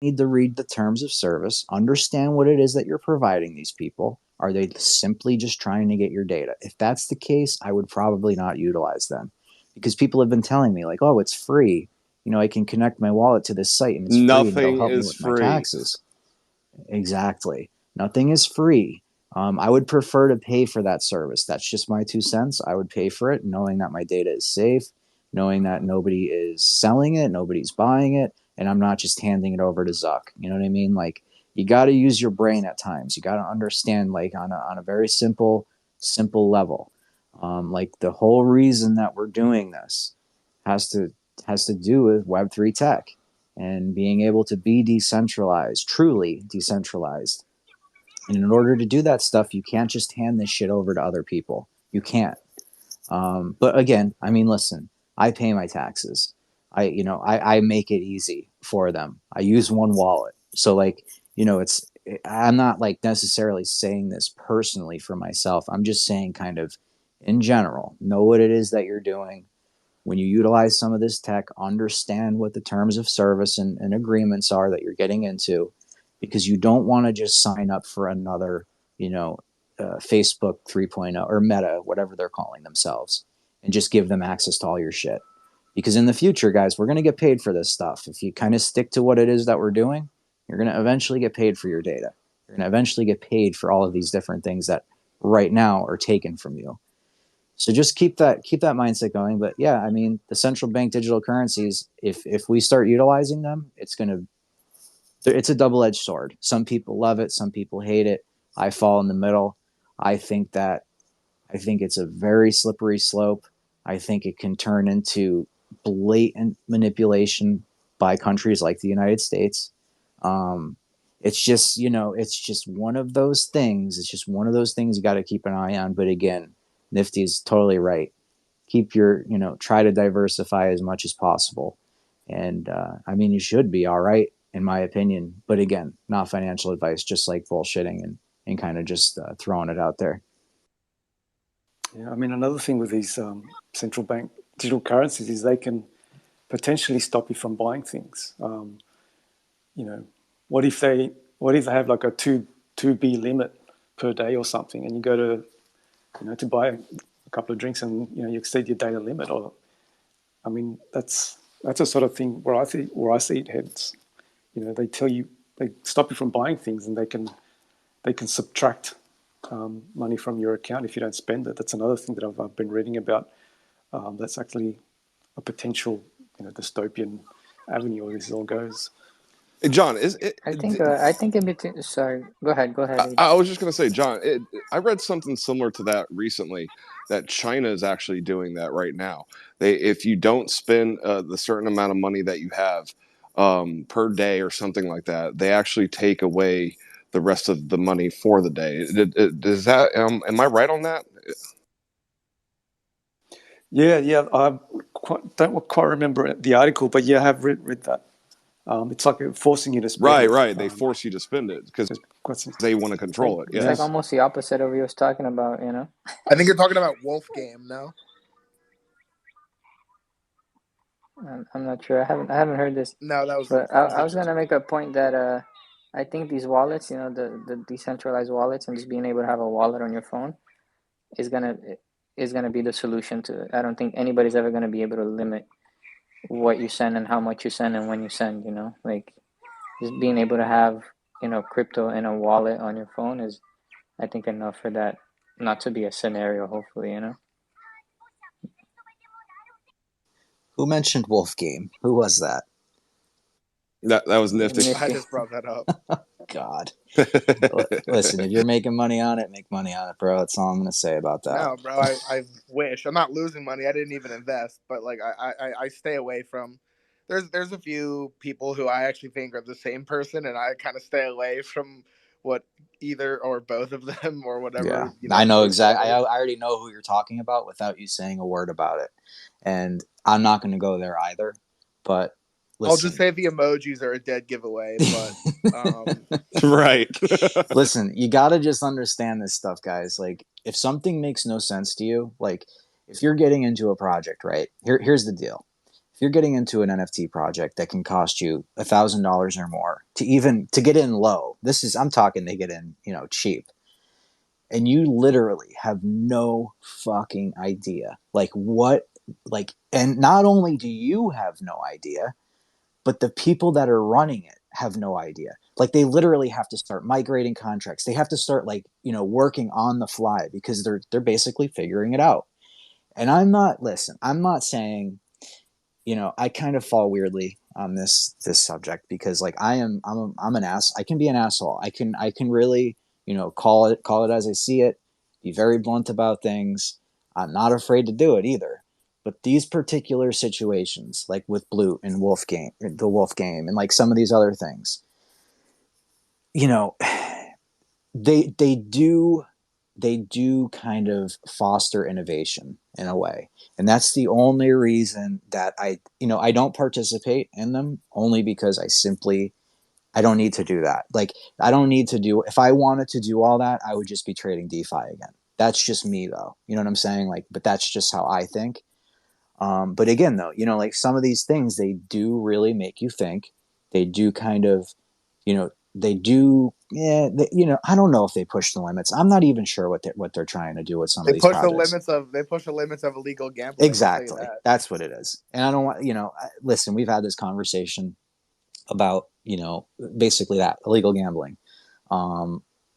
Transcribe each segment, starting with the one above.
need to read the terms of service, understand what it is that you're providing these people. Are they simply just trying to get your data? If that's the case, I would probably not utilize them, because people have been telling me like, oh, it's free. I can connect my wallet to this site and it's free and it'll Nothing help me is with my free. taxes. Exactly. Nothing is free. I would prefer to pay for that service. That's just my 2 cents. I would pay for it, knowing that my data is safe, knowing that nobody is selling it, nobody's buying it, and I'm not just handing it over to Zuck. You know what I mean? Like, you got to use your brain at times. You got to understand, like, on a very simple level. Like, the whole reason that we're doing this has to has to do with Web3 tech and being able to be decentralized, truly decentralized. And in order to do that stuff, you can't just hand this shit over to other people. You can't. But again, I mean, listen, I pay my taxes. I make it easy for them. I use one wallet. So like, I'm not like necessarily saying this personally for myself. I'm just saying kind of in general, know what it is that you're doing. When you utilize some of this tech, understand what the terms of service and agreements are that you're getting into, because you don't want to just sign up for another, Facebook 3.0 or Meta, whatever they're calling themselves, and just give them access to all your shit. Because in the future, guys, we're going to get paid for this stuff. If you kind of stick to what it is that we're doing, you're going to eventually get paid for your data. You're going to eventually get paid for all of these different things that right now are taken from you. So just keep that mindset going. But yeah, I mean, the central bank digital currencies, if we start utilizing them, it's a double-edged sword. Some people love it, some people hate it. I fall in the middle. I think that I think it's a very slippery slope. I think it can turn into blatant manipulation by countries like the United States. Um, it's just one of those things. It's just one of those things you got to keep an eye on. But again, Nifty's totally right. Try to diversify as much as possible. And I mean, you should be all right, in my opinion. But again, not financial advice, just like bullshitting and kind of just throwing it out there. Yeah, I mean, another thing with these central bank digital currencies is they can potentially stop you from buying things. You know, what if they have like a two B limit per day or something, and you go to buy a couple of drinks and you exceed your data limit, or I mean that's a sort of thing where I see it heads. They tell you, they stop you from buying things, and they can subtract money from your account if you don't spend it. That's another thing that I've been reading about. That's actually a potential dystopian avenue where this all goes. John, is it? I think in between. Sorry, go ahead, AJ. I was just going to say, John, I read something similar to that recently, that China is actually doing that right now. If you don't spend the certain amount of money that you have per day or something like that, they actually take away the rest of the money for the day. Does that? Am I right on that? Yeah. I don't quite remember the article, but yeah, I have read that. It's like forcing you to spend it. Right. They force you to spend it because they want to control it. It's like almost the opposite of what you was talking about, I think you're talking about Wolf Game, no? I'm not sure. I haven't heard this. No, that was. But I was gonna make a point that I think these wallets, the decentralized wallets, and just being able to have a wallet on your phone is gonna be the solution to it. I don't think anybody's ever gonna be able to limit what you send and how much you send and when you send. Like just being able to have crypto in a wallet on your phone is, I think, enough for that not to be a scenario. Hopefully. Who mentioned Wolf Game? Who was that? That was nifty. I just brought that up. God. Listen, if you're making money on it, make money on it, bro. That's all I'm going to say about that. No, bro, I wish. I'm not losing money. I didn't even invest, but like I stay away from. There's a few people who I actually think are the same person, and I kind of stay away from what either or both of them or whatever. Yeah, I know exactly. I already know who you're talking about without you saying a word about it, and I'm not going to go there either. But listen. I'll just say the emojis are a dead giveaway. But right. Listen, you got to just understand this stuff, guys. Like, if something makes no sense to you, like if you're getting into a project, right? Here's the deal. If you're getting into an NFT project that can cost you $1,000 or more to get in low. I'm talking they get in, cheap. And you literally have no fucking idea. And not only do you have no idea, but the people that are running it have no idea. Like they literally have to start migrating contracts. They have to start working on the fly because they're basically figuring it out. And I'm not saying, I kind of fall weirdly on this subject because like I'm an ass. I can be an asshole. I can really, call it as I see it, be very blunt about things. I'm not afraid to do it either. But these particular situations, like with Blue and the Wolf game, and like some of these other things, you know, they do kind of foster innovation in a way, and that's the only reason that I don't participate in them, only because I don't need to do that. Like I don't need to do if I wanted to do all that, I would just be trading DeFi again. That's just me though, you know what I'm saying? Like, but that's just how I think. But again though, like some of these things, they do really make you think. They do kind of, they do, yeah, I don't know if they push the limits. I'm not even sure what they're trying to do with some of these projects. They push the limits of illegal gambling. I'll tell you Exactly. that. That's what it is. And I don't want, listen, we've had this conversation about, basically that illegal gambling,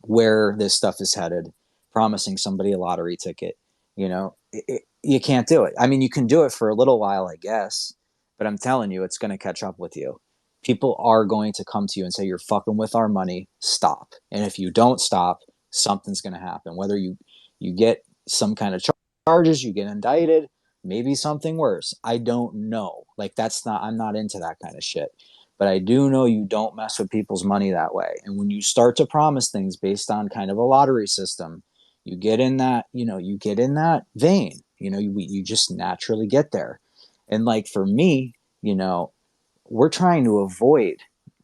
where this stuff is headed, promising somebody a lottery ticket. You can't do it. I mean, you can do it for a little while, I guess, but I'm telling you, it's going to catch up with you. People are going to come to you and say, you're fucking with our money. Stop. And if you don't stop, something's going to happen. Whether you get some kind of charges, you get indicted, maybe something worse. I don't know. Like I'm not into that kind of shit. But I do know you don't mess with people's money that way. And when you start to promise things based on kind of a lottery system, you get in that vein. You just naturally get there. And like for me, we're trying to avoid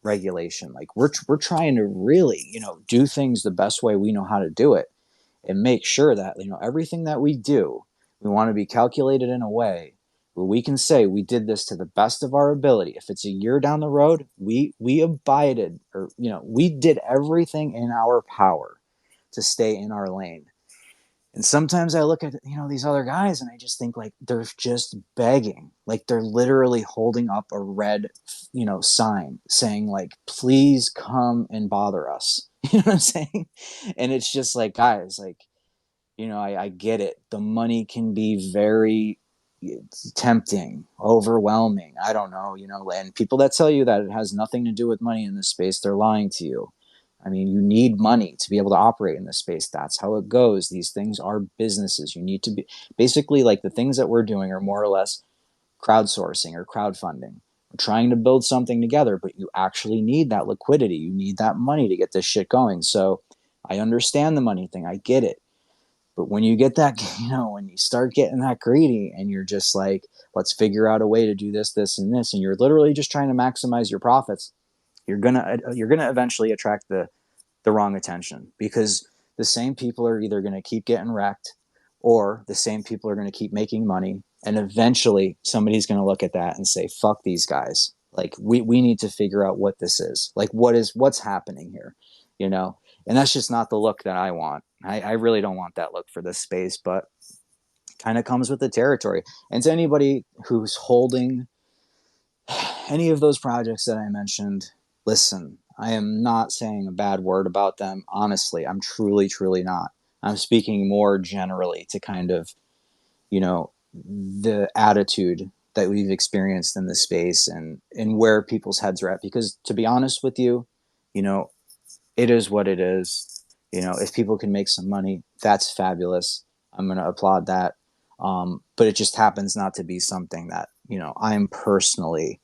regulation. Like we're trying to really, do things the best way we know how to do it, and make sure that everything that we do, we want to be calculated in a way where we can say we did this to the best of our ability. If it's a year down the road, we abided, or we did everything in our power to stay in our lane. And sometimes I look at these other guys and I just think like they're just begging, like they're literally holding up a red sign saying like, please come and bother us. You know what I'm saying? And it's just like, guys, like, I get it. The money can be very tempting, overwhelming. I don't know, and people that tell you that it has nothing to do with money in this space, they're lying to you. I mean, you need money to be able to operate in this space. That's how it goes. These things are businesses. You need to be basically like the things that we're doing are more or less crowdsourcing or crowdfunding. We're trying to build something together, but you actually need that liquidity. You need that money to get this shit going. So I understand the money thing. I get it. But when you get that, when you start getting that greedy and you're just like, let's figure out a way to do this, this, and this, and you're literally just trying to maximize your profits, you're gonna eventually attract the wrong attention, because the same people are either going to keep getting wrecked, or the same people are going to keep making money, and eventually somebody's going to look at that and say, fuck these guys. Like we need to figure out what this is. Like what's happening here, and that's just not the look that I want. I really don't want that look for this space, but kind of comes with the territory. And to anybody who's holding any of those projects that I mentioned, listen, I am not saying a bad word about them. Honestly, I'm truly, truly not. I'm speaking more generally to kind of, the attitude that we've experienced in this space, and where people's heads are at. Because to be honest with you, it is what it is. If people can make some money, that's fabulous. I'm going to applaud that. But it just happens not to be something that, I'm personally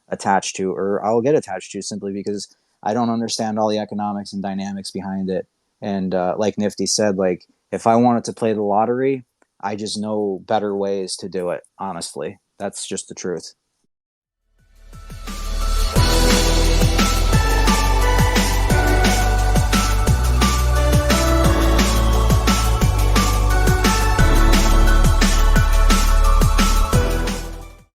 attached to, or I'll get attached to, simply because I don't understand all the economics and dynamics behind it. And like Nifty said, like if I wanted to play the lottery, I just know better ways to do it. Honestly, that's just the truth.